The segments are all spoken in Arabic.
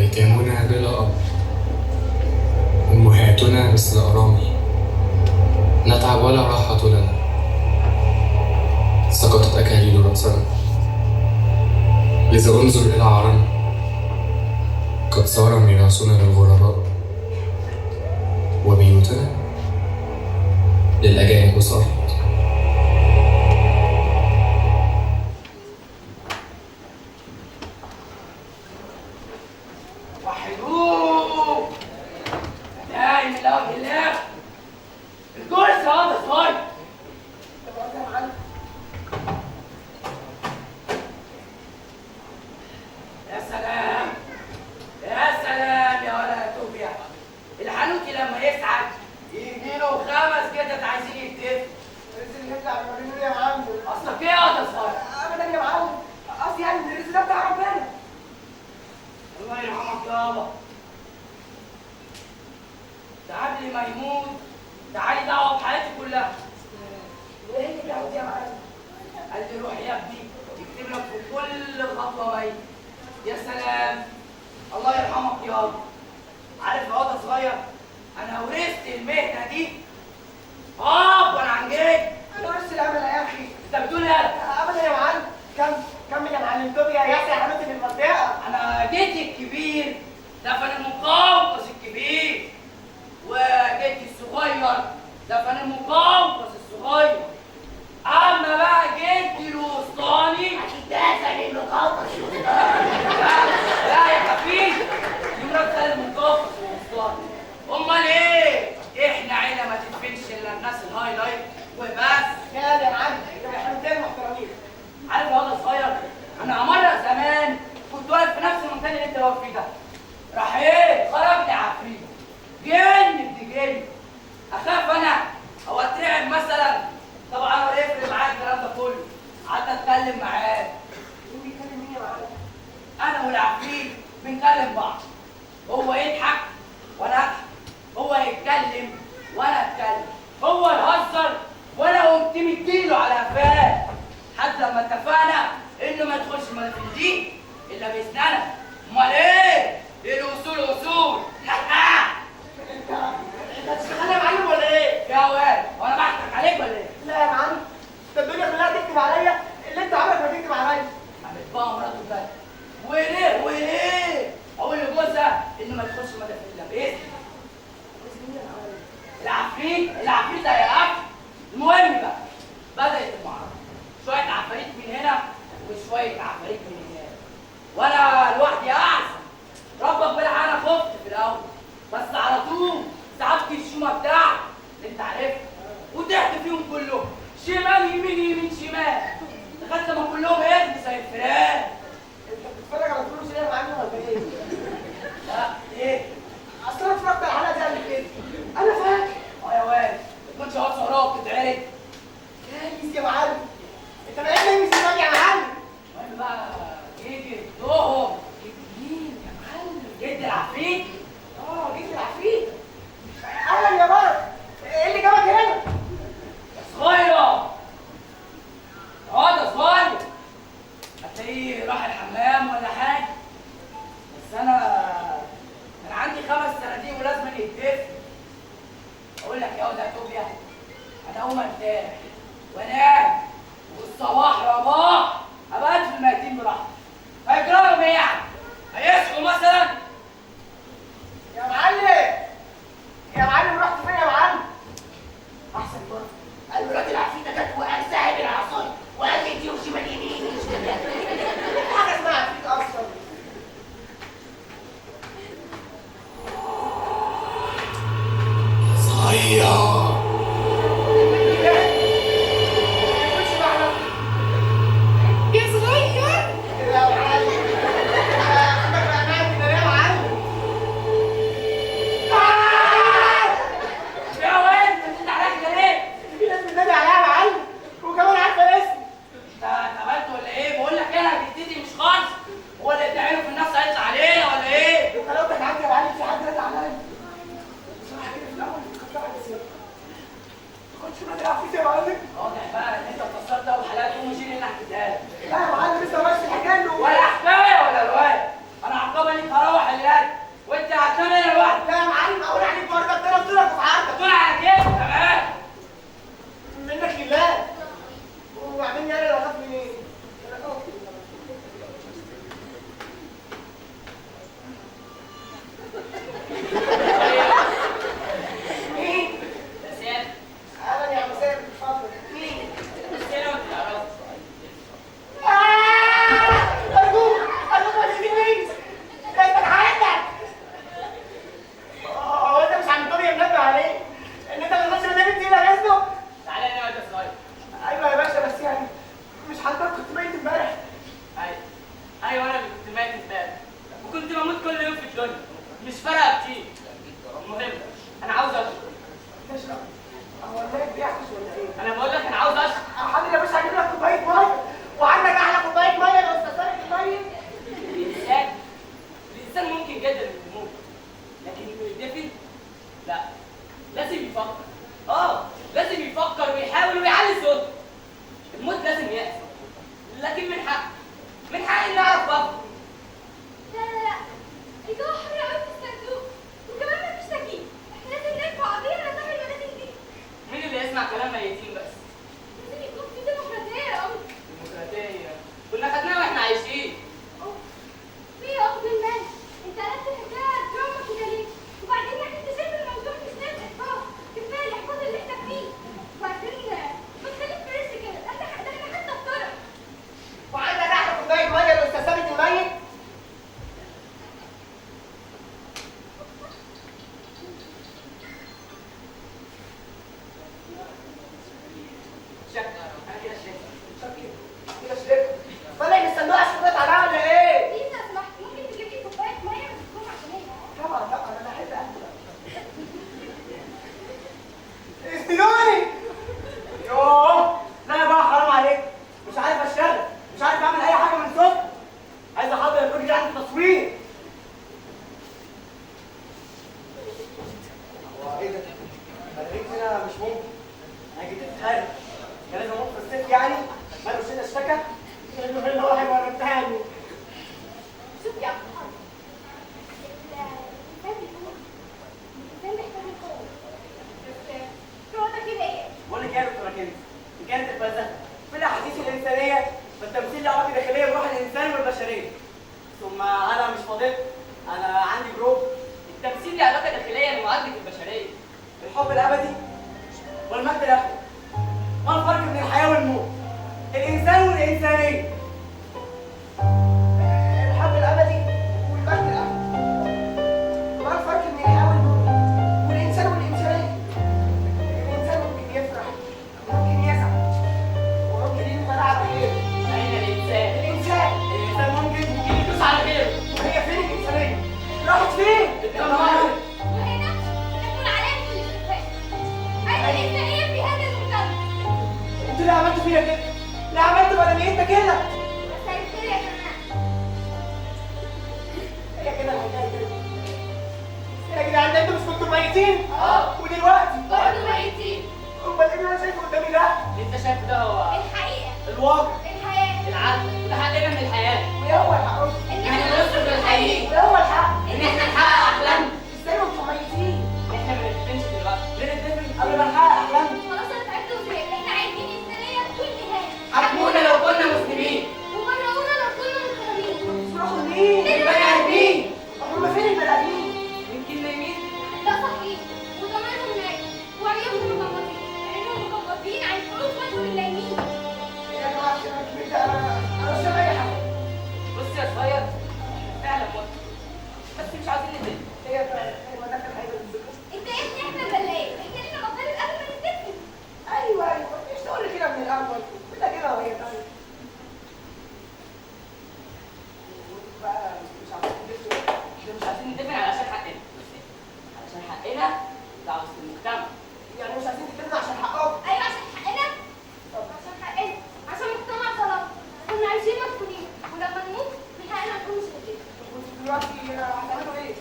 أيتامنا بلا أب، أمهاتنا مثل أرامل، نتعب ولا راحة لنا، سقطت أكاليل رأسنا، لذا انظر إلى عارنا، قد صار ميراثنا للغرباء، وبيوتنا للأجانب صارت. وحدوه داعي من لوجه الله الكرسي هذا صاير. يا سلام يا سلام يا ولا توبيا، الحنوتي لما يسعد يجي له 5 كتت عايزين يتفقوا. الرزق اللي يطلع من مجنون يا معلم. اصلك ايه يا صاير؟ ابدا يا معلم، قصدي يعني ان الرزق ده بتاع ربنا. الله يرحمك يابا. ده قبل ما يموت تعالي دعوه بحياتي كلها. وايه اللي بيعود يا معلم؟ قال لي روح يا ابني يكتب لك في كل خطوه ميت. يا سلام الله يرحمك يابا. عارف يا واد صغير، انا ورثت المهنه دي وانا عن جيت. انا ورثت الامل يا اخي. انت بتقول ايه؟ ابدا يا معلم. كمل يا معلم. طب يا ياسر يا حبيبتي في المنطقه. انا جدي الكبير دفن المقوقس الكبير، وجدي الصغير دفن المقوقس الصغير. اما بقى جدي الوسطاني دفن المقوقس لا يا حبيبي، يمرض المقوقس الوسطاني. امال ايه؟ احنا عيله ما تدفنش الا الناس الهايلايت وبس. يا معلم يا حبيبتين محترمين. عارف يا ولد صغير، انا مره زمان كنت واقف في نفس المكان اللي انت واقف فيه ده، راح ايه خرجني عفريت جن ابن جن. اخاف انا او اترعب مثلا؟ طبعا ولا يفرق معايا الكلام ده كله. قعدت اتكلم معاه. مين بيتكلم مين يا معلم؟ انا والعفريت بنكلم بعض، هو يضحك وانا اضحك، هو يتكلم وانا اتكلم، هو يهزر وانا قمت مديله على قفاه، لحد لما اتفقنا انه ما يدخلش المدافن دي الا باذننا. امال ايه؟ ايه الاصول اصول. انت هتشتغل يا معلم ولا ايه؟ يا واد وانا بضحك عليك ولا ايه؟ لا يا معلم، ده الدنيا كلها تكتب عليا اللي انت عمرك ما تكتب عليا. عملت بقى مراته بجد. وليه؟ اقول لجوزها انه ما يدخلش المدافن الا باذن. العفريت ده يا اخي. المهم بقى بدات المعركه، شويه عفاريت من هنا وشويه عفاريت من هنا، وانا لوحدي احسن. ربك بلع انا خفت في الاول، بس على طول سحبت الشومه بتاعتي اللي انت عارفها وتحت فيهم كلهم، شمال يمين يمين شمال، لغايه لما كلهم هربوا زي الفئران. انت بتتفرج على فلوس ايه يا معلم ولا ايه؟ لا ايه؟ اصل انا اتفرجت على حلقه دي قبل كده. انا فاكر. يا واد ما تكونش واقف وراك تتعرف. كويس يا معلم. انت بقيت نايم زمان يا معلم. المهم بقى يجي يدوهم. مين يا معلم؟ جد العفريت. جيت العفريت. اهلا يا بابا. ايه اللي جابك هنا؟ يا صغير اقعد يا صغير. هتلاقيه راح الحمام ولا حاجه، بس انا عندي 5 صناديق ولازم يتدفن. اقول لك يا واد يا توبيا، انا اقوم ارتاح وانام والصباح رباح ابات في الميتين براحتي. هيجرالهم ايه يعني؟ هيصحوا مثلا؟ يا معلم. يا معلم رحت فين يا معلم؟ احسن برضه. قالوا الراجل العفريت ده جت وقال ساحب العصايه وقال لي دي وشمال يمين وشمال. حاجه اسمها عفريت اصلا. صغير مش فارقه كتير. المهم انا عاوز اشرب. تشرب؟ هو الملك بيعكس ولا ايه؟ انا بقول لك انا عاوز اشرب. حاضر يا باشا، هجيب لك كوبايه ميه، وعندك احلى كوبايه ميه يا استاذ طارق الميت. الانسان ممكن جدا انه يموت، لكن انه يدفن لا، لازم يفكر. لازم يفكر ويحاول ويعلي صوته. الموت لازم يحصل، لكن من حقي اني اعرف وقته. لا الجو حر قوي في الصندوق، وكمان مفيش تكييف. احنا لازم نرفع قضيه على صاحب المنازل دي. مين اللي يسمع كلام ميتين بس؟ لازم يكون في ديمقراطيه يا قمر. ديمقراطيه كنا خدناها واحنا عايشين. في يا قمر المال، انت قلبت الحكايه دراما كده ليه؟ وبعدين انت شايف الموضوع مش ناس احباط، كفايه الاحباط اللي احنا فيه. وبعدين ما تخليك فريش كده، ده احنا حتى افطرك. وعندك احلى كوبايه ميه يا استاذ ثابت الميت. انا كده شايف. كده شربت. طالع من الصندوق عشان تقطع عليها ولا ايه؟ دي لو سمحت ممكن تجيب لي كوبايه ميه بس تكون عشانيه. طبعا انا بحب اهلي. استنوني. يوه لا بقى حرام عليك، مش عارف اشتغل، مش عارف اعمل اي حاجه من الصبح. عايز احضر البروجكت عندي تصوير. هو ايه ده؟ البريد هنا مش ممكن. انا جيت اتخرج، كان لازم اموت في الصيف يعني؟ ماله شيء اشتكى؟ اللي هو هيبقى امتحاني. شوف يا عمر، الإنسان محتاج القوة، بس قوتك كده إيه؟ بقول لك ايه يا دكتوره كنز؟ دي كانت الفلسفه في الاحاسيس الانسانيه والتمثيل لعلاقه داخليه بروح الانسان والبشريه. ثم انا مش فاضل، انا عندي جروب. التمثيل له علاقه داخليه لمعادله البشريه. الحب الابدي والمجد الاخر. ما الفرق بين الحياه والموت؟ الانسان والانسانيه. الحب الابدي والمجد الاخر. ما الفرق بين الحياه والموت؟ والانسان والانسانيه. الانسان ممكن يفرح، ممكن يزعل، وممكن يفضل على غيره. اين الانسان؟ الانسان ممكن يدوس على غيره. وهي فين الانسانيه؟ راحت فين؟ الدمار. وهنا تكون علامة الاستفهام. أين الإنسانية في هذا المجتمع؟ انتوا اللي عملتوا فينا كده؟ اللي عملتوا بدنيتنا كده؟ بس هيصير يا جماعة. هي كده الحكايه كده. يا جدعان ده انتوا مش كنتوا ميتين؟ ودلوقتي؟ برضه ميتين. امال ايه اللي انا شايفه قدامي ده؟ اللي انت شايفه ده هو الحقيقة، الواقع. الحياة، العدل، وده حقنا من الحياه. وايه هو الحق؟ إن احنا نصرف الحقيقي، وايه هو الحق؟ ان احنا نحقق احلامنا. ازاي وانتوا ميتين؟ احنا ما بنتفنش دلوقتي. ليه نتفق قبل ما نحقق احلامنا؟ خلاص أنا تعبت وزهقت. إحنا عايزين إنسانية بدون نهاية. حكمونا لو كنا مسلمين. ومرقونا لو كنا محترمين. تروحوا لمين؟ البني ادمين. هم فين البني ادمين؟ يمكن نايمين. لا صحيح، وضميرهم نايم، وعيونهم مغمضين، عينهم مغمضين عن فلوس وجه النايمين. يا جماعه الشباب الكبير ده انا مش فاهم اي حاجه. بص يا صغير، فعلا موت، بس مش عايزين ندل. هي فعلا هو ده كان هيبقى الذكر. انت يا ابني احنا بلايين، احنا لينا مطالب قبل ما نتفق. ايوه مش تقول لي كده من الاول، كده كده وهي طيب. بقى مش عارفين تدرسوا ايه؟ احنا مش عايزين ندفن علشان حقنا، علشان حقنا ده عاوز المجتمع. يعني مش عايزين تدرسوا عشان حقهم. ايوه عشان حقنا، عشان حقنا، عشان مجتمع ظلام. كنا عايشين مدفونين، ولما نموت من حقنا نكون شهداء. وانتوا دلوقتي هتعملوا ايه؟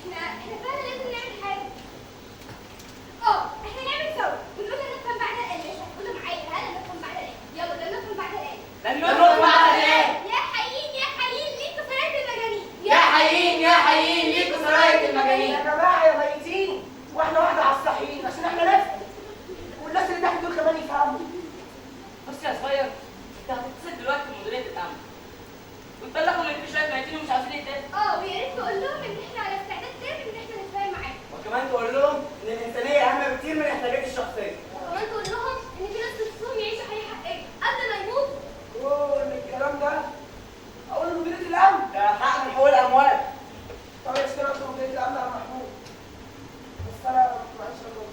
احنا فعلا لازم نعمل حاجه. احنا نعمل سوا ونقول نفهم بعد الآن. مش هتقولوا معايا هلا نفهم بعد الآن. يلا ده نفهم بعد الآن. لن نخرج بعد الآن. يا حيين يا حيين ليكوا سراية المجانين. يا حيين يا حيين ليكوا سراية المجانين. يا جماعه يا ميتين، واحنا واحده على الصحيين عشان احنا نفهم، والناس اللي تحت دول كمان يفهموا. بص يا صغير، انت هتتصل دلوقتي بمديرية الأمن وتبلغهم ان في شوية ميتين ومش عايزين يتقابلوا. ويا ريت تقول لهم ان احنا على استعداد تاني ان احنا نتفاهم معاهم. وكمان تقول لهم ان الانسانيه اهم بكتير من الاحتياجات الشخصيه. وكمان تقول لهم ان في ناس نفسهم يعيشوا حياه حقيقيه قبل ما يموتوا. وان الكلام ده اقول لمديريه الامن ده حق من حقوق الاموال. طب اشتغل في مديريه الامن يا محمود، بس انا معلش اقول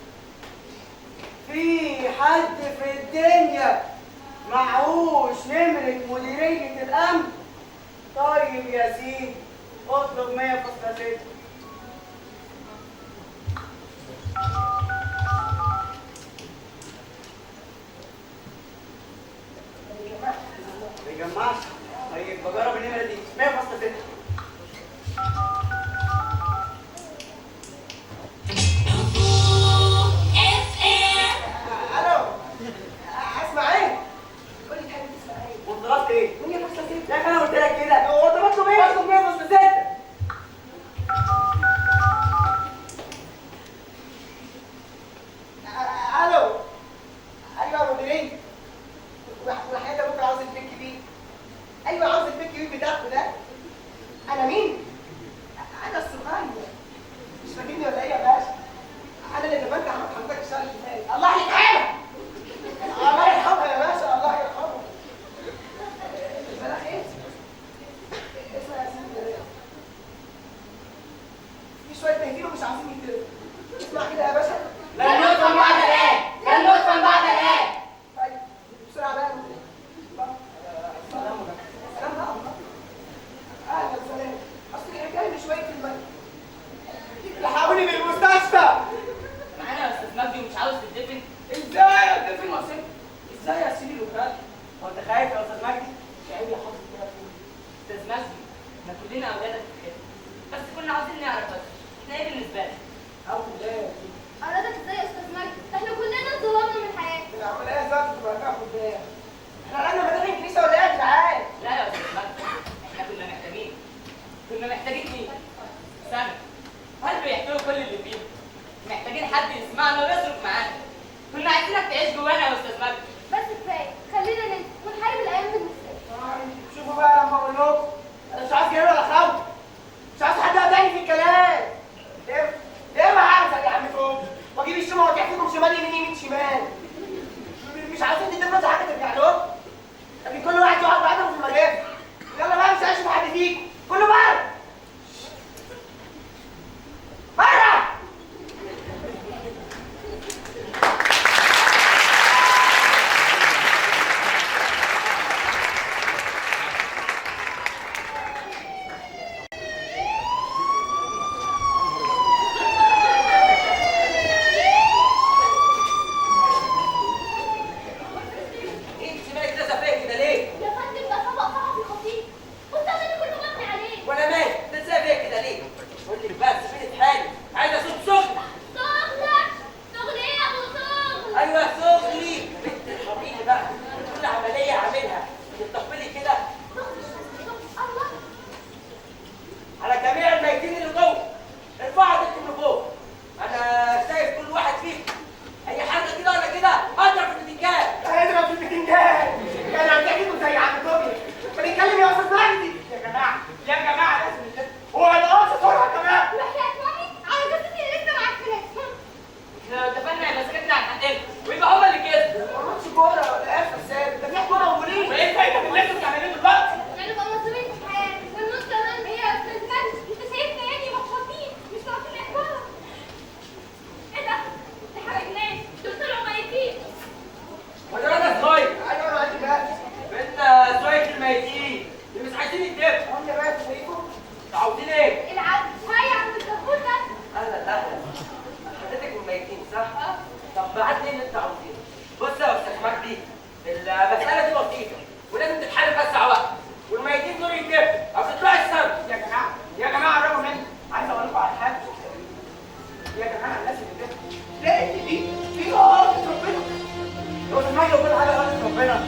في حد في الدنيا معهوش نمره مديريه الامن؟ طيب يا سيدي اطلب 100.6. شويه تهديد ومش عايزين يتدربوا. اسمع كده يا باشا. لا نفهم بعض الايه؟ لا نفهم بعض الايه؟ طيب بسرعه بقى. سلام بقى. اهلا سلام. اصل جاي لي شويه الميه. لحقوني بالمستشفى. معانا يا استاذ مجدي ومش عاوز تدفن؟ ازاي اتدفن واسيب؟ ازاي اسيب الوكاله؟ هو انت خايف يا استاذ مجدي؟ شعبي حاطط كده فين؟ استاذ مجدي احنا كلنا اولادك في الخير، بس كنا عاوزين نعرف بس احنا ايه بالنسبه لك؟ اول لا يا سيدي. أرادك إزاي يا أستاذ مجدي؟ ده إحنا كلنا اتظلمنا من الحياة. العمليه ذات تبقى تاخد بالك. احنا قلنا مداخل الكنيسه ولا ايه يا جدعان؟ لا يا استاذ مجدي احنا كنا محتاجين مين؟ سامي هل بيحكوا كل اللي فيه؟ محتاجين حد يسمعنا ويصرف معانا. كنا عايزينك تعيش جوانا يا استاذ مجدي. بس كفاية، خلينا ننسى ونحارب الأيام بالمستقبل. شوفوا بقى لما اقول لكم انا مش عايز جري ولا خوف. مش عايز حد يقاطعني في الكلام. ليه ما هعمل يا عم فوق واجيب الشمع وتحكيكم شمال يمين يمين شمال. مش عايزين تدفنوا حاجه ترجع لهم. لكن كل واحد يقعد بعدهم في المجال. يلا بقى مش هشوف حد فيكم. كله بره. بره. انت مالك لازقه فيا كده ليه؟ يا فندم ده طبق صحفي خطير. مستقبلي كله مبني عليه. وانا مالي؟ لازقه فيا كده ليه؟ قول لك بس فين حالي؟ عايز اشوف شغل. شغلك؟ شغل إيه يا أبو شغل؟ ايوه شغلي. بنت الحبيبي بقى كل عمليه اعملها تطبلي كده الله. على جميع الميتين اللي جوه. ارفعوا ايدكم لفوق. انا شايف كل واحد فيكم اي حاجه كده ولا كده اضرب في الاتجاه. هيضرب في البتنجان. كان هتجيبه زي عم كوبري. بنتكلم يا استاذ مجدي. يا جماعه لازم نتكلم. هو هيبقى بسرعه كمان. وحياة مامي على جثتي اللي لسه معفنة. احنا لو اتفقنا يبقى سكتنا عن حقنا ويبقى هما اللي كسبوا. ما ماتش كوره ولا ايه يا استاذ؟ ده في كوره ومولين. وايه الفايده من اللي انتوا بتعملوه دلوقتي؟ يعني نبقى مصريين في الحياة والنص كمان هي يا أستاذ مجدي. أنت شايفنا يعني محبطين مش واقفين الإحباط. إيه ده؟ ده حرجناش. دول طلعوا ميتين. وجرانا صغير ايوه انا عندي بقى. بينا شويه الميتين اللي مش عايزين يتدفوا. هم بقى شايفهم. انتوا عاوزين ايه؟ العبد هيا عند الكبوت ده. اهلا حضرتك من الميتين صح؟ طب بعد لي اللي انتوا عاوزينه. بص يا استاذ مجدي المساله دي بسيطه ولازم تتحل في اسرع وقت والميتين دول يتدفوا او تطلعوا السما. يا جماعه قربوا مني. عايز اقول لكم على حاجه. يا جماعه الناس اللي بتدفع. لا دي غلطه ربنا. لو سمعت لو كل حاجه غلطه ربنا.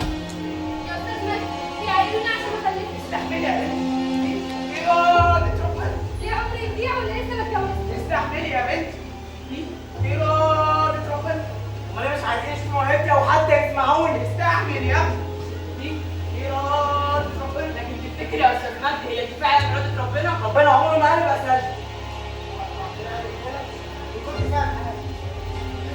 يا أستاذ مجدي بيعيدونا عشان ما خلفتش. استحملي يا بنتي. دي غلطه ربنا. ليه عمري يضيع ولا لسه ما اتجوزتش؟ استحملي يا بنتي. دي غلطه ربنا. امال ليه مش عايزين يسمعوا هديه وحتى يسمعوني؟ استحمل يا ابني. دي غلطه ربنا. لكن تفتكر يا استاذ مجدي هي دي فعلا اراده ربنا؟ ربنا عمره ما قال بأسئلة. يكون فاهم حاجة.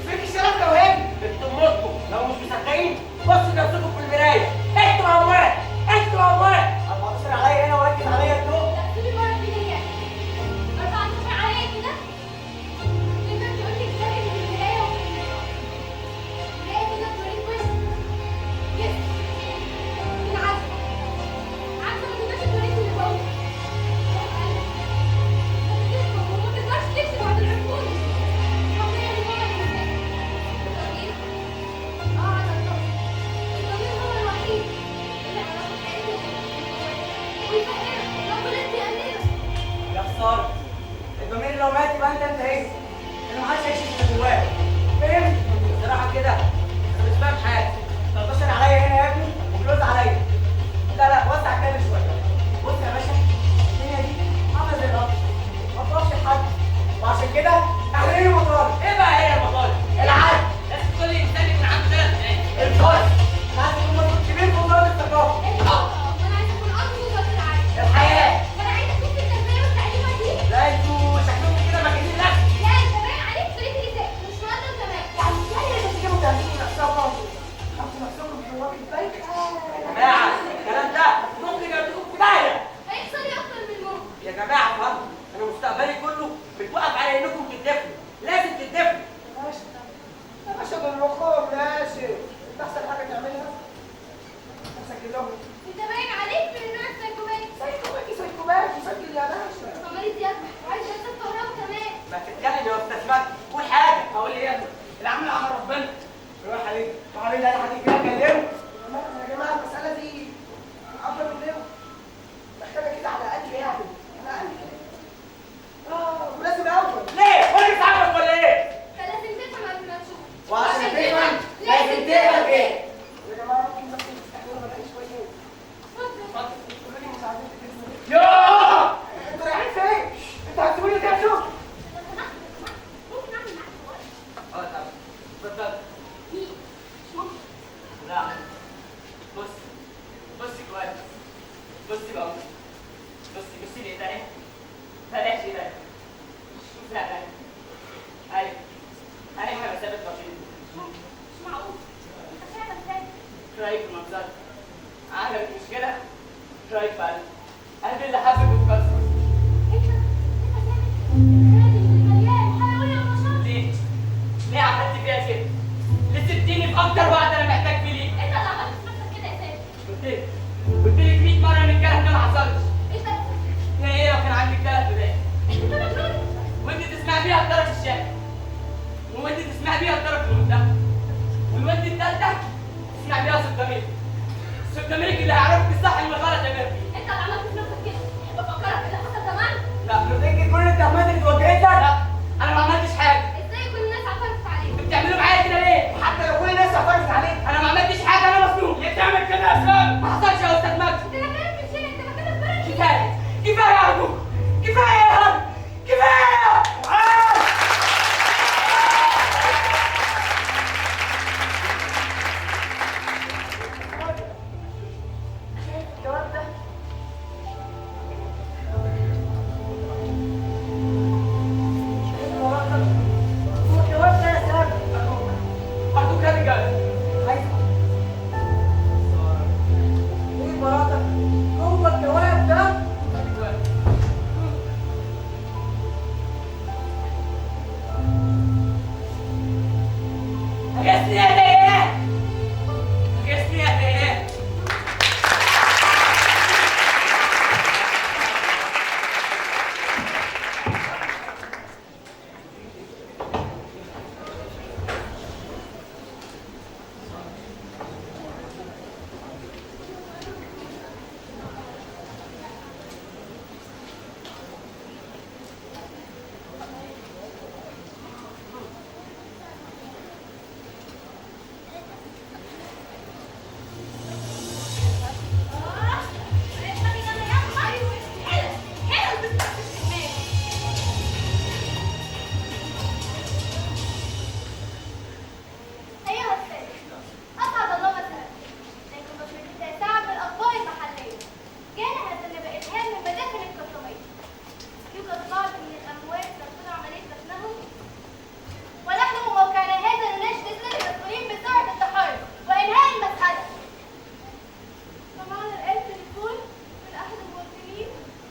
فيك الشرف لو هيك. انتوا امكم لو مش مصدقين بصوا نفسكم في المرايه. انتوا اموات انتوا اموات. 14 عليا هنا وركز عليا الضوء. لا سيبي مرة في دي. 14 عليا كده. تقدر تقول لي الفرق بين المراية والمراية. المراية تقدر توريك وشك. جسمك. العكس. عكس ما تقدرش توريك اللي جوه. المهمات اللي اتوجهت لك؟ لا انا ما عملتش حاجه. ازاي كل الناس اعترفت عليك؟ انتوا بتعملوا معايا كده ليه؟ حتى لو كل الناس اعترفت عليك. انا ما عملتش حاجه، انا مظلوم. ليه بتعمل كده يا اسلام؟ ما حصلش يا استاذ مجدي. انت مكانك في الشارع، انت مكانك بره الشارع. كفايه كفايه ارجوك، كفايه يا رب، كفايه. شايف الجواب ده؟ شايف الجواب ده؟ هو الجواب ده يا سام. ارجوك يا رجاله. عايز ايه مراتك؟ هو الجواب ده؟ اجازني يا ليه؟ اجازني يا ليه؟ ايها السادة، اسعد الله مساءكم. لكم بشرية ساعة من الاخبار المحلية. جانا هذا النبأ الهام من مداخل القطامية. يوجد بعض من الاموات تقوم عملية دفنهم، ونحن من موقعنا هذا نناشد السادة المسؤولين بسرعة التحرك وانهاء المسألة. ومعنا الآن تليفون من احد المواطنين.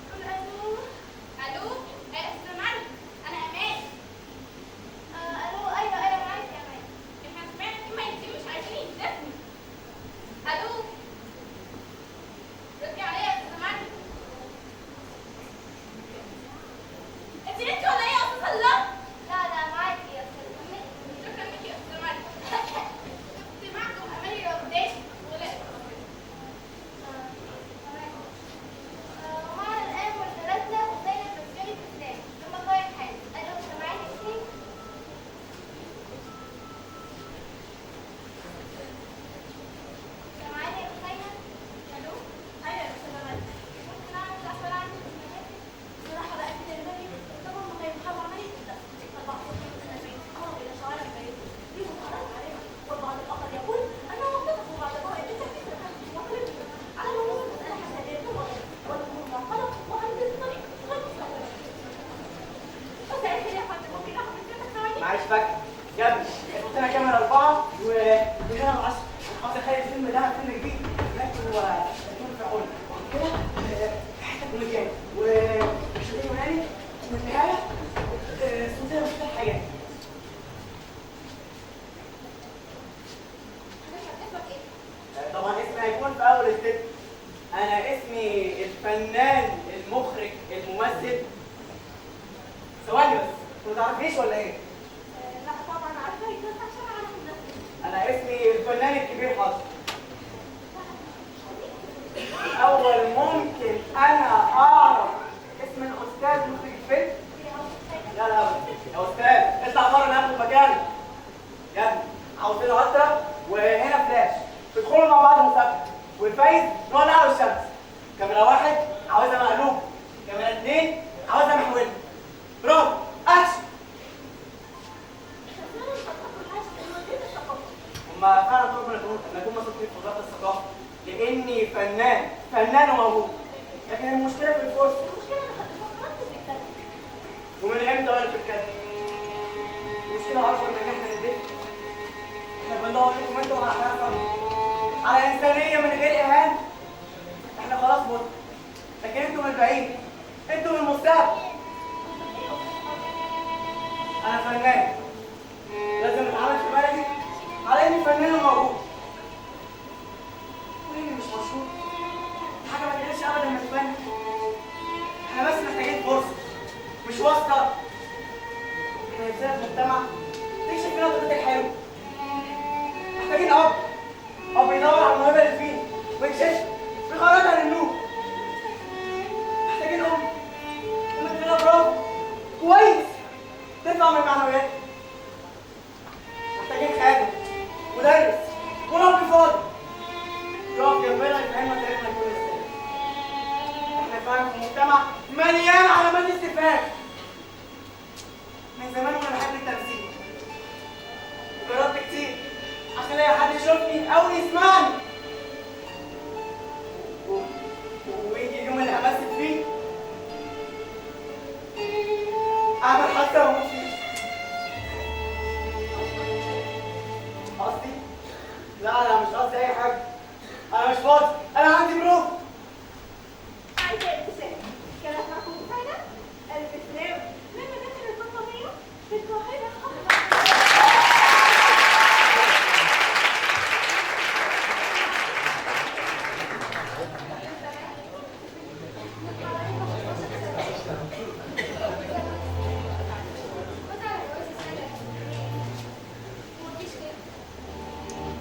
قل الو. الو، سمعني، انا امان. الو، ايوه معاك يا امان. احنا سمعنا كلمة انتي مش عايزين تدفني. الو، ردي عليا يا استاذة مريم. انت نمتي ولا ايه يا استاذة الله؟ لا معاكي يا استاذة مريم. شكرا ليكي يا استاذة مريم. كنت معكم اماني رمضان وغلاء. ومعنا الان مرسلاتنا وزينب مسجوني في السلاح في مطار الحاج. الو، سامعاني اسمي؟ سامعاني يا أخينا؟ الو؟ ايوه يا استاذة مريم. ممكن اعمل الاسئله عندي في المكاتب؟ بصراحه بقى كده يا مريم، طبعا ما هينفعوا عمليه الدفن. البعض يقول اننا سيتحول الى شوارع بعيده. دي مقارنه عليها، والبعض الاخر يقول انه منطقه بعد ظهر التكليف وقلبنا على موضوع المساله حساسيه الوضع والامور معقده وهذه الطريق غير مستقره. مساء الخير يا فندم، ممكن اخذ من سنتك ثواني؟ معلش فاكر يا ابني، كنا كاميرا 4 وهنا العصر. حاطط تخيل الفيلم ده فيلم جديد لكن هو يكون في عون كده حته كوميديان وشغل يوناني والنهايه سلسله مش الحياه. اسمك ايه؟ طبعا اسمي هيكون في اول الفيلم. انا اسمي الفنان المخرج الممثل. ثواني بس، انت ما تعرفنيش ولا ايه؟ لا طبعا عارفه، بس عشان اعرف نفسي. انا اسمي الفنان الكبير حاضر. اول ممكن انا اعرف اسم الاستاذ مخرج الفيلم؟ لا يا استاذ اطلع بره ناخد مكانك يا ابني. عاوزين عطره وهنا فلاش، تدخلوا مع بعض مسابقه والفايز نولع له الشمس. كاميرا 1 عاوزها مقلوب، كاميرا 2 عاوزها محوله. برافو، اكشن. هما فعلا طلبوا ان اكون مسؤول في وزاره الثقافه لاني فنان وموهوب، لكن المشكله في الفرصه. ومن امتى وانا في الكلام؟ المشكله اكبر من ان احنا ندفن. احنا بندور لكم انتوا على حياه على انسانيه من غير اهانه. احنا خلاص مت، لكن انتوا من بعيد، انتوا من المستقبل. انا فنان، لازم اتعامل في بلدي على اني فنان وموهوب. واني مش مشهور حاجه ما تقلقش ابدا من الفن. احنا بس محتاجين فرصه مش واسطه. احنا ازاي في المجتمع تكشف فينا الخطوط الحلوه. محتاجين اب يدور على الموهبه اللي فينا ويكشفها ويخرجها للنور. محتاجين ام فينا برافو نطلع من المعنويات؟ محتاجين خادم، مدرس، ورب فاضي يقف جنبنا يفهمنا تاريخنا يكون ازاي. احنا فاهم في مجتمع مليان علامات استفهام. من زمان وانا بحب التمثيل. جربت كتير عشان الاقي حد يشوفني او يسمعني. ويجي اليوم اللي همثل فيه اعمل حادثه واموت فيه. قصدي؟ لا مش قصدي اي حاجه. انا مش فاضي، انا عندي بروف. عايزة ابتسام كانت معكم مساعدة البسلاوي من مدينة البطانية في القاهرة.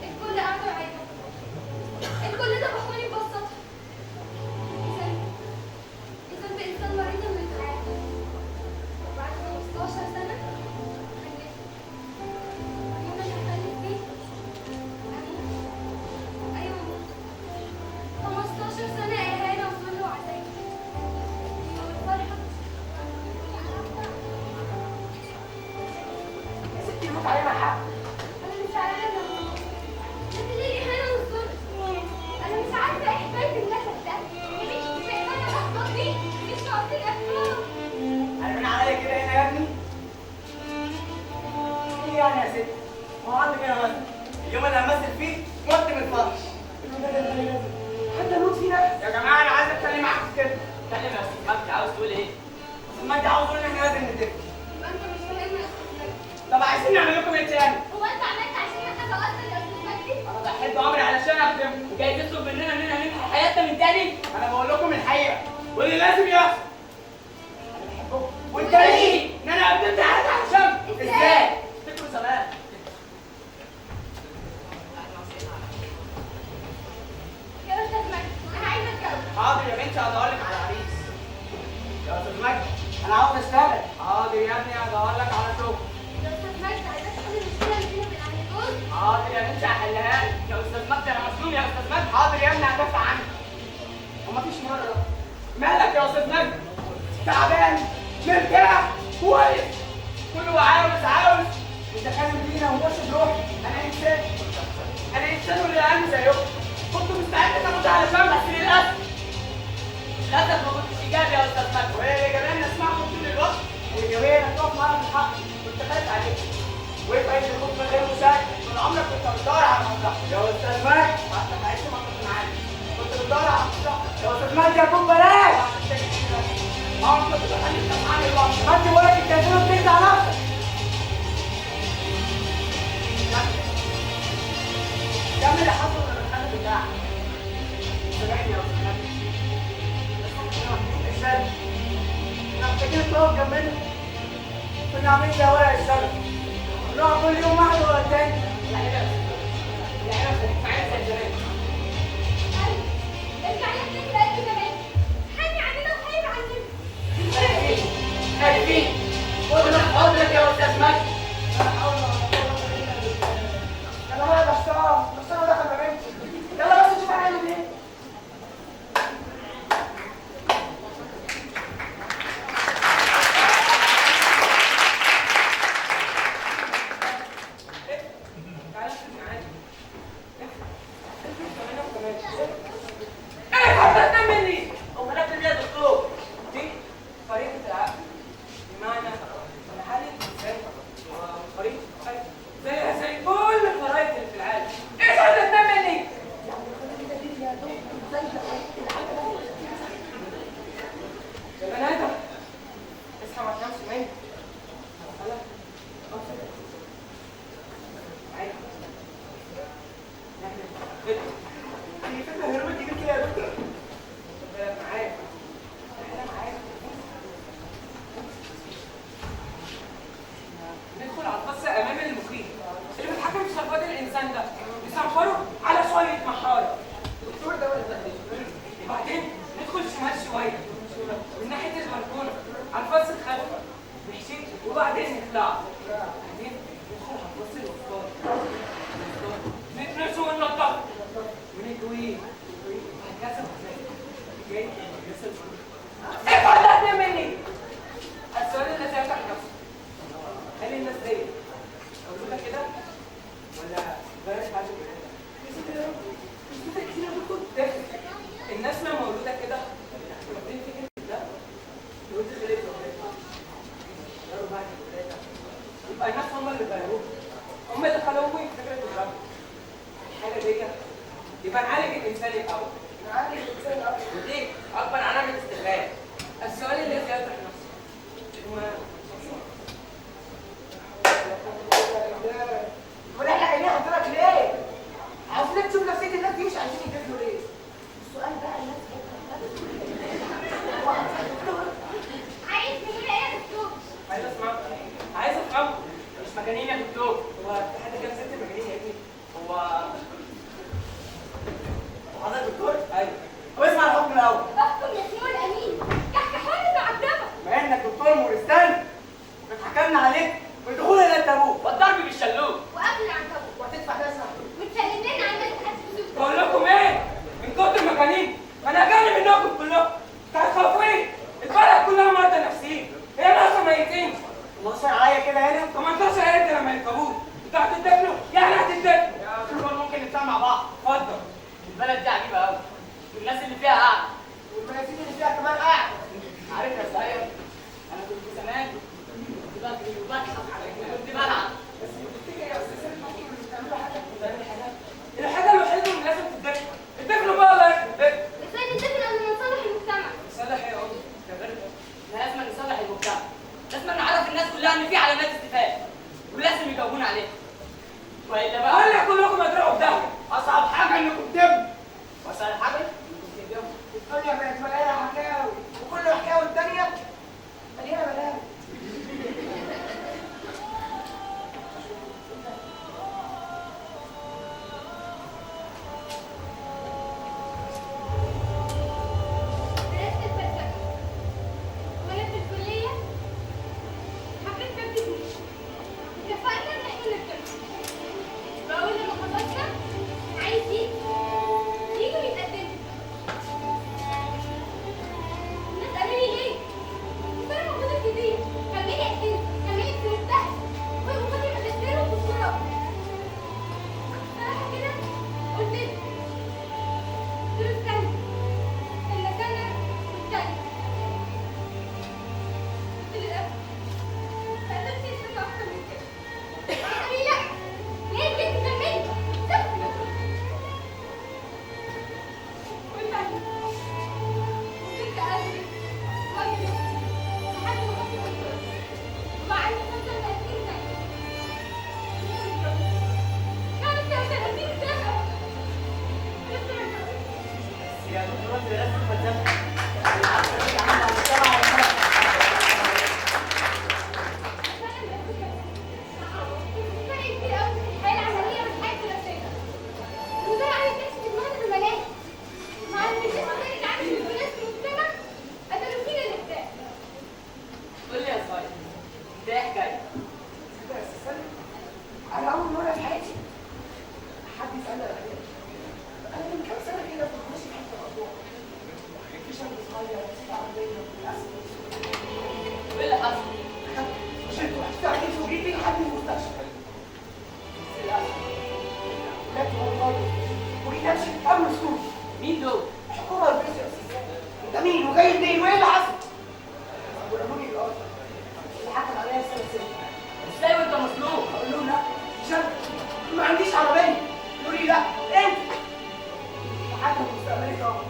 الكل قاعد يعيط، الكل ذبحوني ببساطة. إذا بإنسان مريض من حياته وبعد 15 سنة خلفت. اليوم اللي هخلف فيه أيوة 15 سنة إهانة وذل وعذاب. والفرحة يا ستي موت علينا حق. أنا مش عارفة لكن ليه الإهانة والظلم؟ أنا مش عارفة إيه حكاية النسب ده. يا بنتي مش إهانة الأخطاء دي مش ناقصين أفكار. عارفين عليا كده هنا يا ابني؟ ايه يعني يا ستي؟ ما هو عندك هنا مثلا اليوم اللي همثل فيه مت من الفرح. حد اموت فيه نفسي. يا جماعه انا عايز اتكلم معاكم في كده. اتكلم يا استاذ مجدي، عاوز تقول ايه؟ بس المجد عاوز يقول ان احنا لازم نتفق. يبقى أنت مش فاهمني يا أستاذ مجدي. طب عايزين نعمل لكم ايه تاني؟ هو أنت عملت عشان حاجة أصلا يا أستاذ مجدي؟ انا بحب عمري علشان اخدمه وجاي تطلب مننا اننا ننهي حياتنا من تاني. انا بقول لكم الحقيقه واللي لازم يحصل. انا بحبكم والدليل ان انا قدمت حياتي علشان إزاي؟ فكروا زمان. يا أستاذ مجدي أنا عايزة أتجوز. حاضر يا بنتي هدور لك على عريس. يا استاذ مجدي انا عاوز اشتغل. حاضر يا ابني هدور لك على شغل. يا أستاذ مجدي عايزة تحل المشكلة اللي بينا وبين أهل الجوز. حاضر يا بنتي هحلها لك. يا استاذ مجدي انا مظلوم يا استاذ مجدي. حاضر يا ابني هدافع عنك. ومفيش مره. مالك يا استاذ مجدي؟ تعبان مرتاح كويس كله عاوز يتكلم بينا وماشي بروحي. انا انسان واللي انا زيكم. كنت مستعد ان اموت علشان بس للاسف للاسف ما كنتش ايجابي يا استاذ مجدي. والايجابيه اني اسمعكم طول الوقت. والايجابيه انك تقف معايا في الحق. كنت خايف عليك. وفايت الخوف من غير مساعد. طول عمرك كنت بتدور على المصلحه يا استاذ مجدي. حتى ما عشت ما كنت معاك. كنت بتدور على المصلحه يا استاذ مجدي. هكون بلاش. كنت بخليك تسمعني الوقت. خدت وقت التليفون بتخدع نفسك. كمل اللي حصل من الحل بتاعك. سامحني يا استاذ مجدي. بس احنا محتاجين ارشاد. احنا محتاجين تقف جنبنا. كنا عاملين زي ورق الشجر. نقع كل يوم واحد ورا التاني. العيله خليك معايا زي زمان. أيوة ارجع يا ابني كده قد زمان. حامي عننا وخايف عننا. خايفين خدنا في حضنك يا استاذ مجدي. لا حول ولا قوة إلا بالله. يا جماعة ده الشرف دخل ما بينكم. يلا بس نشوف هنعمل ايه. ايه حضرتك مني؟ امال انا بتقول يا دكتور؟ دي طريقه العقل. بمعنى ان حاله الانسان طريقه زي كل الخرائط اللي في العالم. ايه حضرتك مني؟ يا بني ادم اصحى ما تنامش مني. دي فكرة هربت دي كده يا دكتور. معايا ندخل على القصة أمام المقيم اللي بيتحكم في صفات الإنسان ده بيصنفره على شوية محارة. الدكتور ده ولا وبعدين ندخل شمال شوية من ناحية البلكونة على الفصل الخلفي وبعدين نطلع بعدين ندخل هنبص الوسطات نتنسوا وننضف ونكوي وهكذا جاي يصل ايه فضلت مني السؤال اللي سألته عن نفسه هل الناس دي مولودة كده ولا غيرت حاجة كده؟ الناس ما مولودة كده واخدين فكرة ده يقول لي خليت غيروا بعد الولادة يبقى الناس هم اللي غيروه هم اللي خلوه فكرة الرب الحاجة دي يبقى نعالج الإنسان الأول نعالج الانسان الاول. ودي أكبر علامة استغلال السؤال اللي سألته عن نفسه امال احنا قايلين حضرتك ليه؟ عاوزين تشوف نفسيه الناس دي مش عايزين يجادلوا ليه؟ السؤال بقى الناس عايز مننا ايه يا دكتور؟ عايز اسمع عايز افهم مش مجانين يا دكتور هو في حد كده ست مجانين يا ابني هو حضرتك دكتور ايوه هو اسمع الحكم الاول احكم يا سمو الامين كحكحان معجبه بما انك دكتور مورستان وكانت حكمنا عليك بالدخول الى التابوت والضرب بالشلوت واكل العنكبوت وهتدفع ده سهل. وتسلم لنا عن الحديث. بقول لكم ايه من كتر مجانين انا جاني منكم كلكم تخافوا ايه البلد كلها مرضى نفسيين هي ناس ميتين الله يسهل عليا كده هنا 18 هيرجع لما يركبوه انتوا هتتدفنوا يعني هتتدفنوا يا دكتور ممكن نتفاهم مع بعض اتفضل البلد دي عجيبه قوي والناس اللي فيها قاعده والمنازل اللي فيها كمان قاعد. عارف يا صغير انا كنت زمان كنت بجري وبضحك كنت بلعب بس تفتكر يا استاذ سيد ممكن بتعملوا حاجه بتعملوا حاجه الحاجه الوحيده اللي لازم تتدفن الدفن بقى الله يخرب بيتك ازاي نتفق قبل ما نصلح المجتمع؟ نصلح ايه يا امي لازم نصلح المجتمع لازم نعرف الناس كلها ان في علامات استفهام ولازم يجاوبونا عليها والا بقى قال لك كلكم هتروحوا في داهيه اصعب حاجه انكم تبنوا واسهل حاجه انكم تبنوا الدنيا بقت مليانه حكاوي وكل حكاوي الدنيا مليانه بلاوي. درست الفلسفه وانا في الكليه حبيت ماده نيش اتفقنا ان احنا نرتبط فاول لما خلصنا عايز يجوا يتقدموا الناس قالوا لي ليه؟ بس انا موجوده في البيت كملي احسن كملي في المستقبل وخدي ماجستير ودكتوراه صراحه كده قلت له استنى سنة والتانية قلت له ما قدرتش استنى أكتر من كده قال لي لا ليه كده كملي سيبني وفعلا وكنت أدرس وأدرس لحد ما خدت دكتوراه وبقى عندي 35 سنة كانت 35 سنة لسه ما اتجوزتش يا دكتور انت لازم تفلسفه العصر اللي عامل على المجتمع قول لي يا صاير ده ايه حكايه كده يا استاذ سالم انا اول مره في حياتي حد يسالني على كده. انا من كام سنه كده كنت ماشي في حته موضوع في شاب صغير مسك عربيه للاسف وايه اللي حصل شلت واحد عليه وجيت بيه لحد المستشفى. بس للاسف مات والله وجيت امشي قبل السوق. مين دول الحكومه والبوليس يا استاذ سالم. انت مين وجاي منين وايه اللي حصل؟ ورموني الارض اللي حكم عليا سنه سنه. ازاي وانت مظلوم اقول لهم لا مش انا ما عنديش عربيه. يقولوا لي لا انت لحد مستقبلي طبعا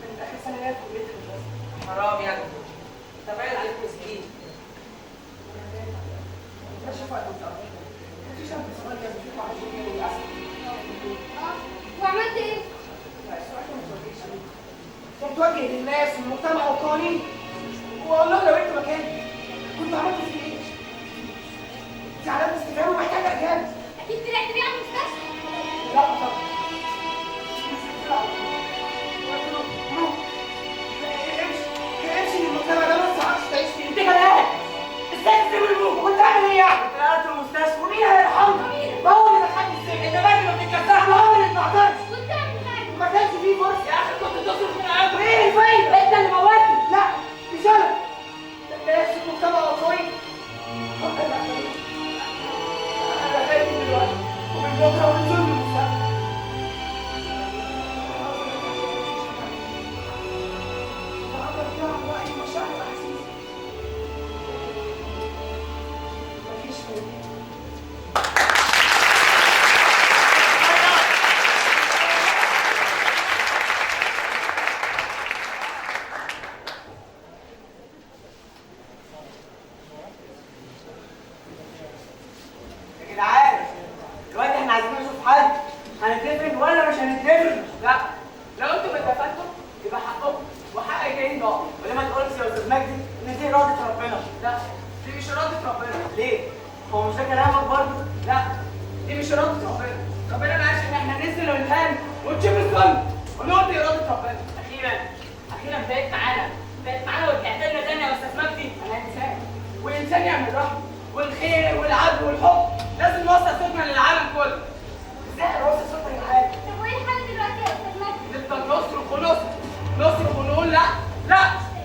من اخر سنه ليا في كليه الهندسه. حرام يعني انت باين عليك مسكين مش شايف وقت مستقبلي في شاب صغير بيشوف على الدنيا للاسف. وعملت ايه؟ لا السؤال ده ما توجهش ليه. ده توجه للناس والمجتمع والقوانين. والله لو انت مكاني كنت عملت فيه ايه؟ زعلان استفهام ومحتاج اجابه. اكيد طلعت بيه على المستشفى لا طبعا. امشي للمجتمع ده ما تصعدش تعيش فيه. انت كمان ازاي تسيب البوك وانت عامل دي مش إرادة ربنا. ليه؟ هو مش ده كلامك برضه؟ لا، دي مش إرادة ربنا. ربنا ما قالش إن إحنا ننزل ونهان ونشوف الظلم ونقول دي إرادة ربنا. اخيرا بقيت معانا ورجعت لنا تاني يا استاذ مجدي. أنا إنسان، والإنسان يعمل رحمة والخير والعدل والحب. لازم نوصل صوتنا للعالم كله. إزاي نوصل صوتنا للعالم؟ طب وايه الحل دلوقتي يا استاذ مجدي؟ نفضل نصرخ ونقول لا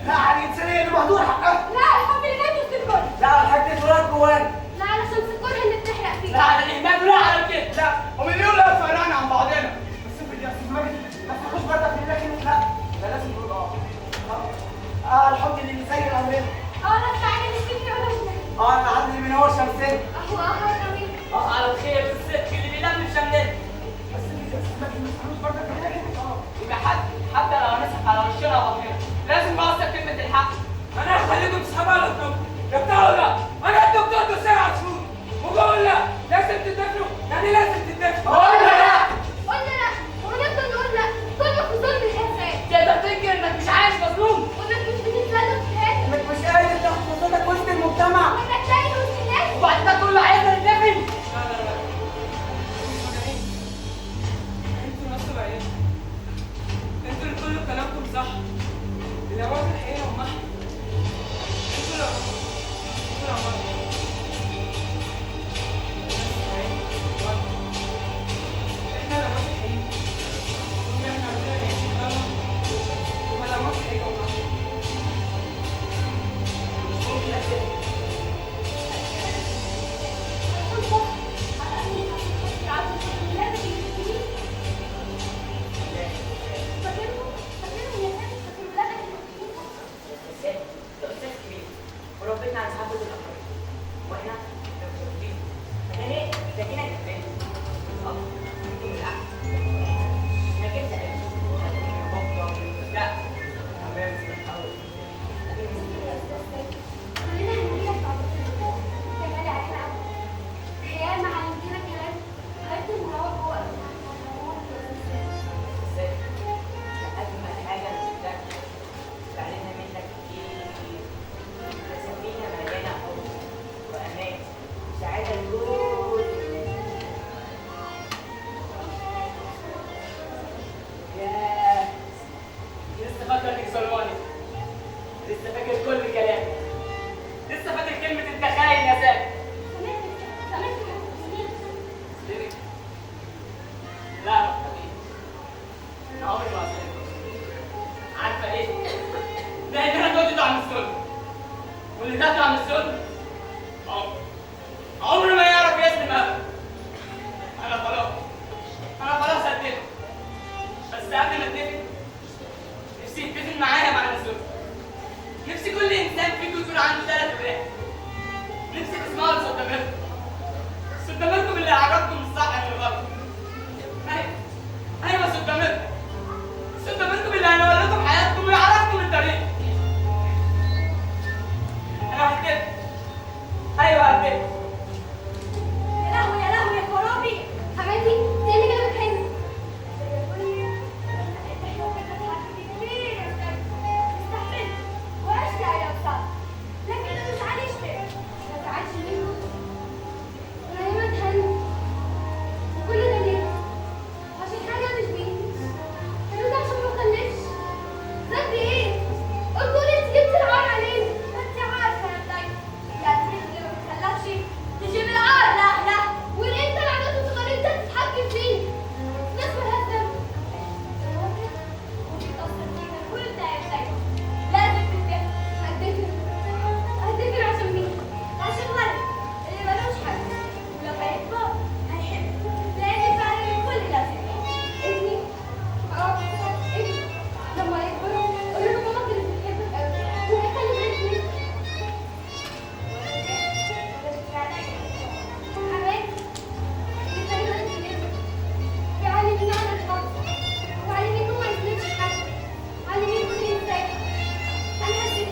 على الإنسانية اللي مهدور حقها. لا على الحب اللي مات وسط الكل. لا على حاجة الولاد جوانا. لا على شمس الكره اللي بتحرق فيه. لا على الاهمال ولا على الكذب. لا، ومليون لا فرقنا عن بعضنا. بس انت يا استاذ مجدي ما تاخدوش برضك من كلمة لا. ده لازم نقول الحب اللي بيسير امرنا. اه لا تعالى نشتكي قلوبنا. العدل اللي بينور شمسنا. اهو قوي. على الخير والصدق اللي بيلم شملنا. بس انت يا استاذ مجدي ما تاخدوش برضك من كلمة يبقى حتى لو هنسحب على وشنا وبطننا لازم نوصل كلمه الحق. انا هخليكم تسحبوا على الدكتور يا بتاع ده. انا الدكتور ده ساعة شهور وبقول لا لازم تدفنوا، يعني لازم تدفنوا. قلنا لا ونفضل نقول لا. كله في ظلم الانسان. تقدر تنكر انك مش عايش مظلوم؟ وانك مش بتتكلم في حياتك. انك مش قادر تاخد فرصتك وسط المجتمع. وانك تاني وسط الناس. وبعد ده كله عايزنا نتدفن؟ لا انتوا نصوا بعيد، انتوا اللي كل كلامكم صح. الأموات الحقيقية هم احنا. انتوا الأموات. احنا الأموات الحقيقية. طول ما احنا عندنا نعيش في الأمل يبقى الأموات الحقيقية هم احنا. مش ممكن اسيبك. ده استاذ كبير وربنا على صحابه الاخرين واحنا متجوزين. فهنا ده هنا كمان انتم بالعكس. انا كنت لا تمام بتحاول. كلنا هنجيلك بعد كده. كمال علينا قوي. الحياة مع عندنا كلام هيكون هوا جوه ازاي؟ اجمل حاجه شفتها اتعلمنا منك كتير. سفينه مليانه حب وامان وسعاده لكل ياه لسه فاكر انك ظلماني. لسه فاكر كل كلامي. لسه فاكر كلمه انت خاين يا زاهد. لا ما تخافيش. انا عمري ما هسيبك. عارفه ايه؟ لان انا كنت عن الظلم. واللي دافع عن الظلم عمره ما يعرف يسلم ابدا. انا خلاص هديت. بس قبل ما اتفق نفسي يتفق معايا مع الظلم. نفسي كل انسان فيكم يكون عنده 3 ولاد. نفسي تسمعوا لصوت ضميركم. صوت ضميركم اللي يعرفكم الصح من الغلط. ايوه صوت ضميركم. صوت ضميركم اللي هينور لكم حياتكم ويعرفكم الطريق. انا هكتب. ايوه هكتب. يا لهوي يا خرابي. حماتي دي اللي جابت هنا. لكن انا مش عايش ما تزعلش منه. انا ياما اتهنت وكل ده ليه؟ عشان حاجه مش بايدي. كانوا ده عشان ما اخلفش. ذنبي ايه؟ قلتوا لي انت جبت العار علينا. ما انت عارفه يا بنتي يا البنت اللي ما بتخلفش تجيب العار لاهلها. وانت اللي عملت صغير انت تتحكم فيه. ناس مالهاش ذنب. وجيت اصلا فينا كل ده يا بنتي. لازم تتفهم. هتفكر عشان مين؟ عشان ولد اللي ملوش حد. ولو هيكبر هيحب. لان فعلا الكل لازم ابني ابني لما يكبر قول له ماما كانت بتحبك قوي وهيخلي بالك منك. حماد بيخلي بالك منك. بيعلميني عن الحب وعلميني انه ما يظلمش حد. علميني كل انسان. انا هديك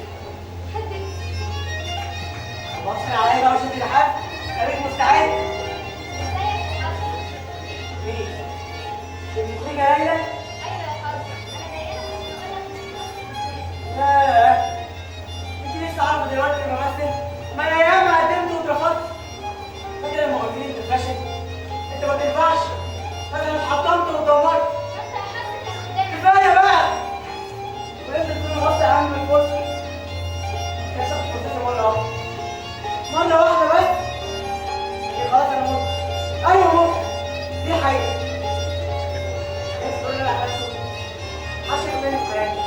بص عليا بقى وشد الحد. خليك مستعد. ازيك يا حسن؟ مين؟ المخرجة ليلى؟ ايوه يا حسن انا جايه لك لا انت لسه عارفه دلوقتي الممثل ما انا ياما قدمت واترفضت. فاكر لما قلت لي انت فاشل؟ انت ما تنفعش. فاكر لما اتحطمت واتدمرت. بس حاسه كده. كفايه بقى. ولازم تكون الوصل اهم من الفرصه. كسبت فرصتي مره واحده. مره واحده بس. لكن خلاص انا مت. ايوه مت. دي حقيقه. الناس تقول لي انا حاسه. عايز اكمل في حياتي.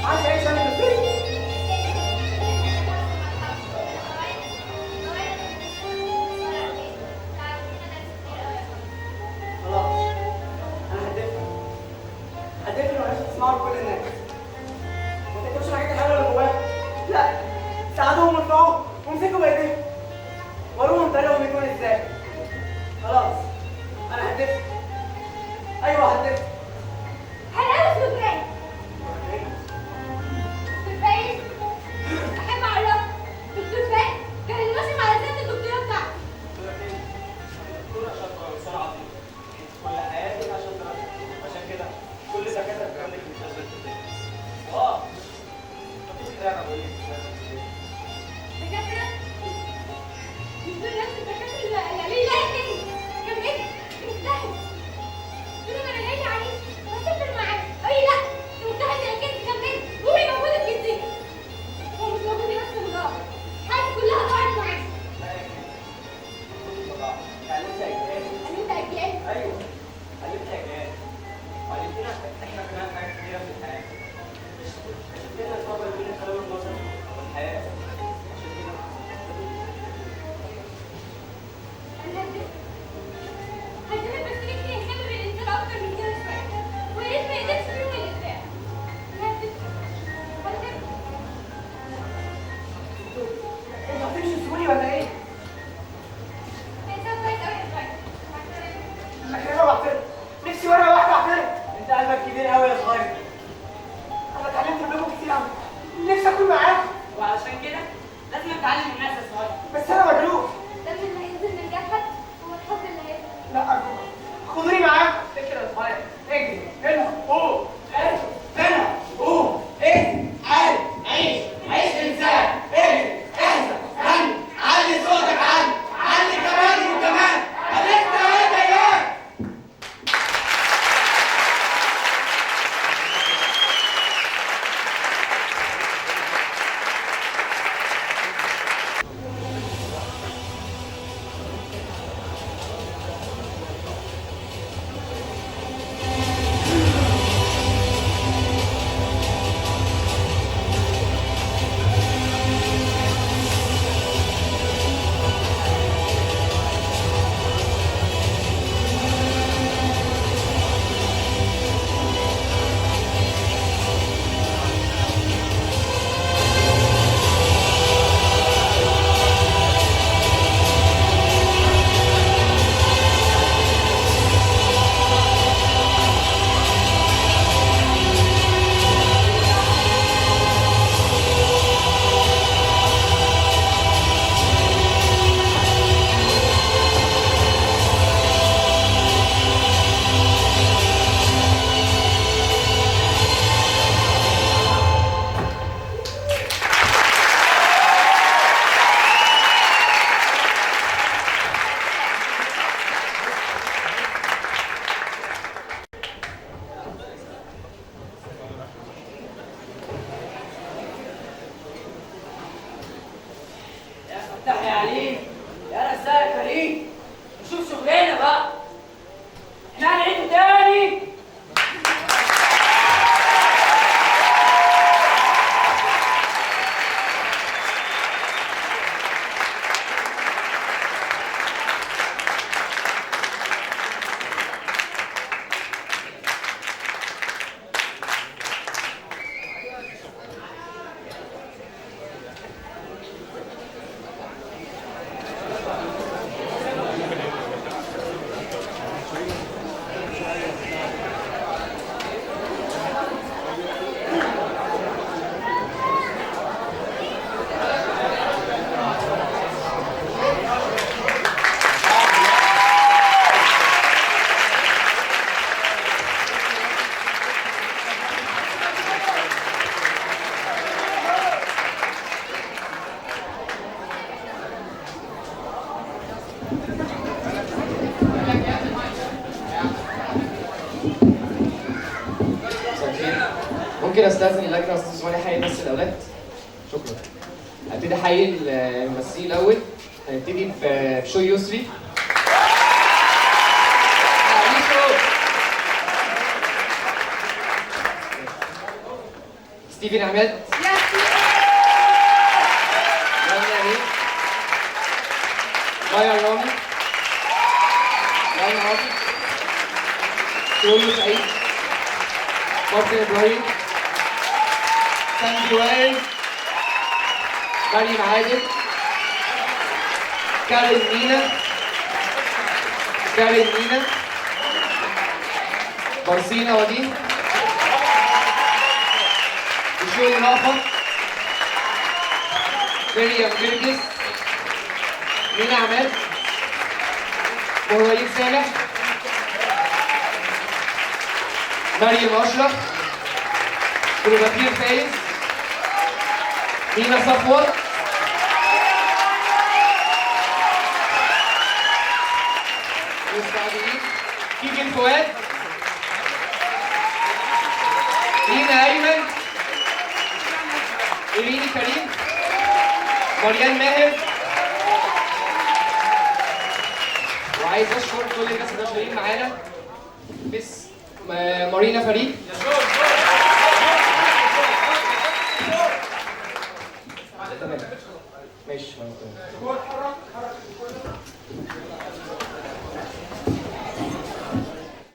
عايز اعيش انا بفكر. خلاص انا هدفن وعايز تسمعوا لكل الناس. ما تكتبش الحاجات الحلوه اللي جواك. لا، ساعدوهم وانفعوهم وامسكوا بايديهم وروهم طريقهم يكون ازاي. خلاص انا هدفن. ايوه هدفن. هنقابل في البرايم. دكتور فايز، احب اعرفك. دكتور فايز كان الماشي على ذات الدكتوره بتاعته. دكتورة شاطرة وإنسانة عظيمة. كل حياتك عشان دراستك، عشان كده كل دكاترة بتقول لك مش لازم تدرسي. مفيش كلام أقول لك مش لازم تدرسي. دكاتره مش دول نفس الدكاتره اللي قالوا لي لا يا كريم كان ايه؟ مجتهد. قلت لهم انا جاي عليك وهسافر معاك. قال لي لا انت مجتهد يا كريم كمل. روحي موجوده في جدتي. هو مش موجود بس مضاعف. حياتي كلها ضاعت معاك. لا يا كريم. كنت بضاعة. اتعلمت أجيال. انت اجيال. أيوه. اتعلمت أجيال. وعلمتنا إحنا كمان حاجات كتيرة في الحياة. شفنا الفرق بين الكلام النظري والحياة. عشان كده انا هدفت بس نفسي يهتم بالانسان اكتر من كده شويه. ويا ريت ما يقدرش منه الابداع. هدفت انتوا هتمشوا تسيبوني ولا إيه؟ انسان كويس قوي يا صغير. مع السلامه. أنا كده بعترض. نفسي ورقة واحدة أعترض. أنت قلبك كبير أوي يا صغير. أنا اتعلمت منكم كتير أوي. نفسي أكون معاكم. وعلشان كده لازم تتعلم الناس يا صغير. بس أنا مجروح. الدم اللي هينزل من جسدك هو الحب اللي هينزل. لا أرجوك خدوني معاكم. فكرة يا صغير. اجري هنا قوم هنا قوم اجري حارب عيش إنسان. اجري احزن غني علي صوتك علي كمان وكمان. ألفنا إيه ديان. يا فتاح يا عليم، يا رزاق يا كريم، نشوف شغلنا بقى. احنا هنعيده تاني. ممكن استاذن اللجنه استاذ اسماعيل يحيي بس الاولاد؟ شكرا. هبتدي احيي الممثلين الاول. هنبتدي بشو يسري. ستيفن عماد. رامي امين. مايا رامي. رامي عاطف. سولو سعيد. مارتن ابراهيم. ساندي وائل. مريم عادل. كارين مينا. بارسينا وديع. بشوي رافع. مريم جرجس. مينا عماد. وهويد سامح. مريم اشرف. كليوباترا فايز. مينا صفوت. مستعدين. كيكن فؤاد. دينا ايمن. إيريني كريم. مريان ماهر. وعايز اشكر كل الناس اللي شغالين معانا. بس مارينا فريد. تمام. ماشي.